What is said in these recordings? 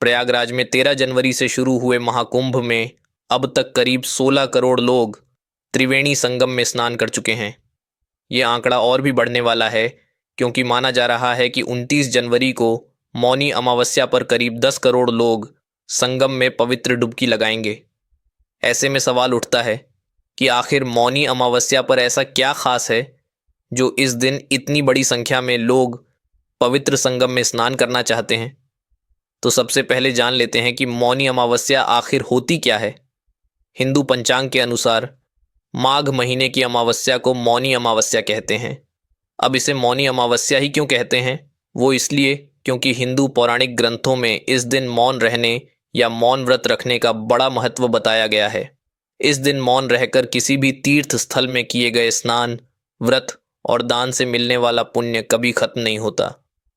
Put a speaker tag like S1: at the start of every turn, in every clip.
S1: प्रयागराज में 13 जनवरी से शुरू हुए महाकुंभ में अब तक करीब 16 करोड़ लोग त्रिवेणी संगम में स्नान कर चुके हैं। ये आंकड़ा और भी बढ़ने वाला है, क्योंकि माना जा रहा है कि 29 जनवरी को मौनी अमावस्या पर करीब 10 करोड़ लोग संगम में पवित्र डुबकी लगाएंगे। ऐसे में सवाल उठता है कि आखिर मौनी अमावस्या पर ऐसा क्या खास है जो इस दिन इतनी बड़ी संख्या में लोग पवित्र संगम में स्नान करना चाहते हैं। तो सबसे पहले जान लेते हैं कि मौनी अमावस्या आखिर होती क्या है। हिंदू पंचांग के अनुसार माघ महीने की अमावस्या को मौनी अमावस्या कहते हैं। अब इसे मौनी अमावस्या ही क्यों कहते हैं? वो इसलिए क्योंकि हिंदू पौराणिक ग्रंथों में इस दिन मौन रहने या मौन व्रत रखने का बड़ा महत्व बताया गया है। इस दिन मौन रहकर किसी भी तीर्थ स्थल में किए गए स्नान, व्रत और दान से मिलने वाला पुण्य कभी खत्म नहीं होता।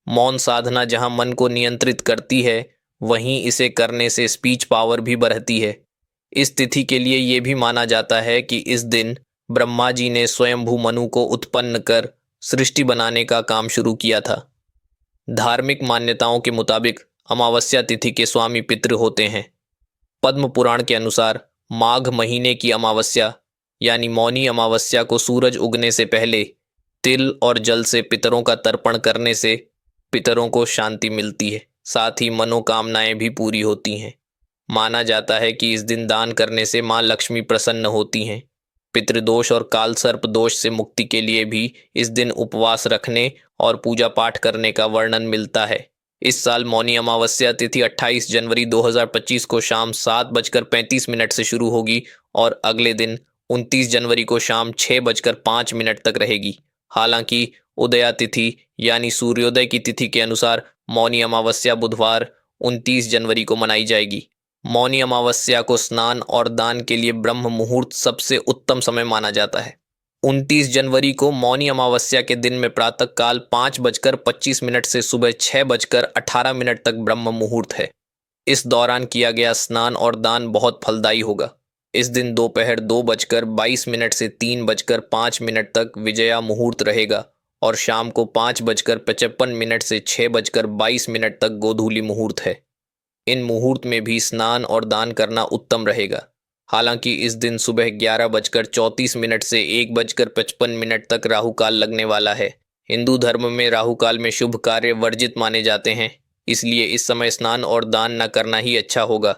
S1: मौन साधना जहाँ मन को नियंत्रित करती है, वहीं इसे करने से स्पीच पावर भी बढ़ती है। इस तिथि के लिए ये भी माना जाता है कि इस दिन ब्रह्मा जी ने स्वयंभू मनु को उत्पन्न कर सृष्टि बनाने का काम शुरू किया था। धार्मिक मान्यताओं के मुताबिक अमावस्या तिथि के स्वामी पितृ होते हैं। पद्म पुराण के अनुसार माघ महीने की अमावस्या यानी मौनी अमावस्या को सूरज उगने से पहले तिल और जल से पितरों का तर्पण करने से पितरों को शांति मिलती है, साथ ही मनोकामनाएं भी पूरी होती हैं। माना जाता है कि इस दिन दान करने से मां लक्ष्मी प्रसन्न होती हैं। पितृदोष और काल सर्प दोष से मुक्ति के लिए भी इस दिन उपवास रखने और पूजा पाठ करने का वर्णन मिलता है। इस साल मौनी अमावस्या तिथि 28 जनवरी 2025 को शाम 7:35 से शुरू होगी और अगले दिन 29 जनवरी को शाम 6:05 तक रहेगी। हालांकि उदया तिथि यानी सूर्योदय की तिथि के अनुसार मौनी अमावस्या बुधवार 29 जनवरी को मनाई जाएगी। मौनी अमावस्या को स्नान और दान के लिए ब्रह्म मुहूर्त सबसे उत्तम समय माना जाता है। 29 जनवरी को मौनी अमावस्या के दिन में प्रातः काल 5:25 से सुबह 6:18 तक ब्रह्म मुहूर्त है। इस दौरान किया गया स्नान और दान बहुत फलदायी होगा। इस दिन दोपहर 2:22 से 3:05 तक विजया मुहूर्त रहेगा और शाम को 5:55 से 6:22 तक गोधूली मुहूर्त है। इन मुहूर्त में भी स्नान और दान करना उत्तम रहेगा। हालांकि इस दिन सुबह 11:34 से 1:55 तक राहु काल लगने वाला है। हिंदू धर्म में राहु काल में शुभ कार्य वर्जित माने जाते हैं, इसलिए इस समय स्नान और दान न करना ही अच्छा होगा।